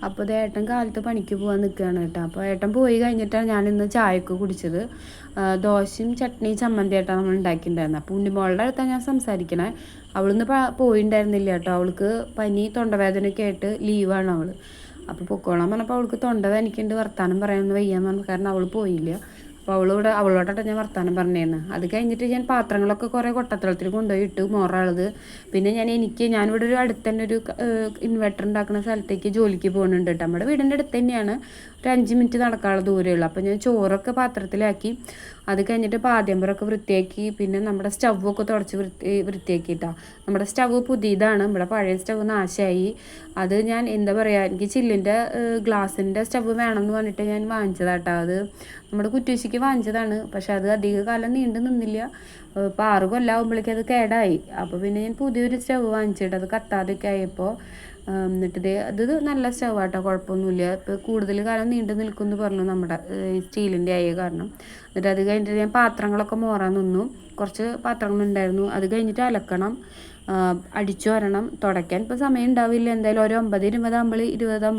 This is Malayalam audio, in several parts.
അപ്പോൾ ഇത് ഏട്ടൻ കാലത്ത് പണിക്ക് പോകാൻ നിൽക്കുകയാണ് കേട്ടോ. അപ്പോൾ ഏട്ടൻ പോയി കഴിഞ്ഞിട്ടാണ് ഞാനിന്ന് ചായയൊക്കെ കുടിച്ചത്. ദോശയും ചട്നിയും ചമ്മന്തിയായിട്ടാണ് നമ്മൾ ഉണ്ടാക്കിയിട്ടുണ്ടായിരുന്നത്. അപ്പോൾ ഉണ്ണിമോളുടെ അടുത്താണ് ഞാൻ സംസാരിക്കണേ. അവളിന്ന് പോയിണ്ടായിരുന്നില്ല കേട്ടോ. അവൾക്ക് പനി തൊണ്ടവേദനയൊക്കെ ആയിട്ട് ലീവാണ് അവൾ. അപ്പോൾ പൊക്കോളാൻ പറഞ്ഞപ്പോൾ അവൾക്ക് തൊണ്ട വേദനിക്കുന്നുണ്ട്, വർത്താനം പറയാനൊന്നും വയ്യാന്ന് പറഞ്ഞു കാരണം അവൾ പോയില്ല. അപ്പോൾ അവളോടൊക്കെ ഞാൻ വർത്താനം പറഞ്ഞേന്ന്. അത് കഴിഞ്ഞിട്ട് ഞാൻ പാത്രങ്ങളൊക്കെ കുറേ കൊട്ടത്തളത്തിൽ കൊണ്ടുപോയി ഇട്ടു മോറുള്ളത്. പിന്നെ ഞാനിവിടെ ഒരു അടുത്ത് തന്നെ ഒരു ഇൻവെർട്ടർ ഉണ്ടാക്കുന്ന സ്ഥലത്തേക്ക് ജോലിക്ക് പോകുന്നുണ്ട് കേട്ടോ. നമ്മുടെ വീടിൻ്റെ അടുത്ത് തന്നെയാണ്, ഒരു 5 മിനിറ്റ് നടക്കാനുള്ള ദൂരമുള്ളൂ. അപ്പോൾ ഞാൻ ചോറൊക്കെ പാത്രത്തിലാക്കി. അത് കഴിഞ്ഞിട്ട് പാദ്യമ്പറൊക്കെ വൃത്തിയാക്കി. പിന്നെ നമ്മുടെ സ്റ്റവൊക്കെ തുടച്ച് വൃത്തിയാക്കിയിട്ടാണ്. നമ്മുടെ സ്റ്റവ് പുതിയതാണ്, നമ്മുടെ പഴയ സ്റ്റവ് നാശമായി. അത് ഞാൻ എന്താ പറയുക, എനിക്ക് ചില്ലിൻ്റെ ഗ്ലാസിൻ്റെ സ്റ്റവ് വേണമെന്ന് പറഞ്ഞിട്ട് ഞാൻ വാങ്ങിച്ചതാട്ടോ. അത് നമ്മുടെ കുറ്റൂശിക്ക് വാങ്ങിച്ചതാണ്. പക്ഷെ അത് അധിക കാലം നീണ്ടു നിന്നില്ല. ഇപ്പോൾ 6 കൊല്ലമാകുമ്പോഴേക്കും അത് കേടായി. അപ്പോൾ പിന്നെ ഞാൻ പുതിയൊരു സ്റ്റവ് വാങ്ങിച്ചിട്ട് അത് കത്താതെയൊക്കെ ആയപ്പോൾ എന്നിട്ട് അത് നല്ല സ്റ്റവാട്ടോ, കുഴപ്പമൊന്നുമില്ല. ഇപ്പോൾ കൂടുതൽ കാലം നീണ്ടു നിൽക്കുമെന്ന് പറഞ്ഞു നമ്മുടെ സ്റ്റീലിൻ്റെ ആയ കാരണം. എന്നിട്ട് അത് കഴിഞ്ഞിട്ട് ഞാൻ പാത്രങ്ങളൊക്കെ മോറാൻ നിന്നു. കുറച്ച് പാത്രങ്ങളുണ്ടായിരുന്നു. അത് കഴിഞ്ഞിട്ട് അലക്കണം, അടിച്ചു വരണം, തുടയ്ക്കാൻ ഇപ്പോൾ സമയം ഉണ്ടാവില്ല. എന്തായാലും ഒരു 20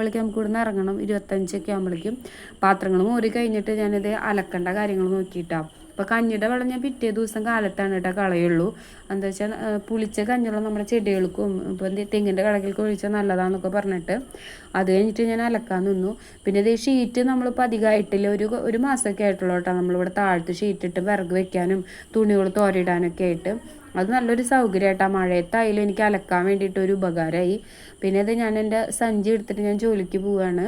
നമുക്ക് ഇവിടുന്ന് ഇറങ്ങണം. 25 ആകുമ്പോഴേക്കും പാത്രങ്ങൾ മോറി കഴിഞ്ഞിട്ട് ഞാനിത് അലക്കേണ്ട കാര്യങ്ങൾ നോക്കിയിട്ടാണ്. ഇപ്പോൾ കഞ്ഞിയുടെ വെള്ളം ഞാൻ പിറ്റേ ദിവസം കാലത്താണ് കേട്ടോ കളയുള്ളൂ. എന്താ വെച്ചാൽ പുളിച്ച കഞ്ഞിവെള്ളം നമ്മുടെ ചെടികൾക്കും ഇപ്പോൾ തെങ്ങിൻ്റെ കടകിലേക്ക് ഒഴിച്ചാൽ നല്ലതാണെന്നൊക്കെ പറഞ്ഞിട്ട് അത് കഴിഞ്ഞിട്ട് ഞാൻ അലക്കാൻ നിന്നു. പിന്നെ ഇത് ഷീറ്റ് നമ്മളിപ്പോൾ അധികമായിട്ടില്ല, ഒരു മാസമൊക്കെ ആയിട്ടുള്ളൂ കേട്ടോ. നമ്മളിവിടെ താഴത്ത് ഷീറ്റിട്ട് വിറക് വെക്കാനും തുണികൾ തോരിടാനൊക്കെ ആയിട്ട് അത് നല്ലൊരു സൗകര്യമായിട്ടാണ്. മഴയത്തായാലും എനിക്ക് അലക്കാൻ വേണ്ടിയിട്ടൊരു ഉപകാരമായി. പിന്നെ അത് ഞാൻ എൻ്റെ സഞ്ചി എടുത്തിട്ട് ഞാൻ ജോലിക്ക് പോവുകയാണ്.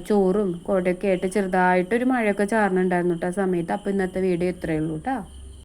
ചോറും കുടയൊക്കെ ആയിട്ട് ചെറുതായിട്ടൊരു മഴയൊക്കെ ചാറുന്നുണ്ടായിരുന്നു കേട്ടോ ആ സമയത്ത്. അപ്പോൾ ഇന്നത്തെ വീഡിയോ ഇത്രയേ ഉള്ളൂ കേട്ടോ.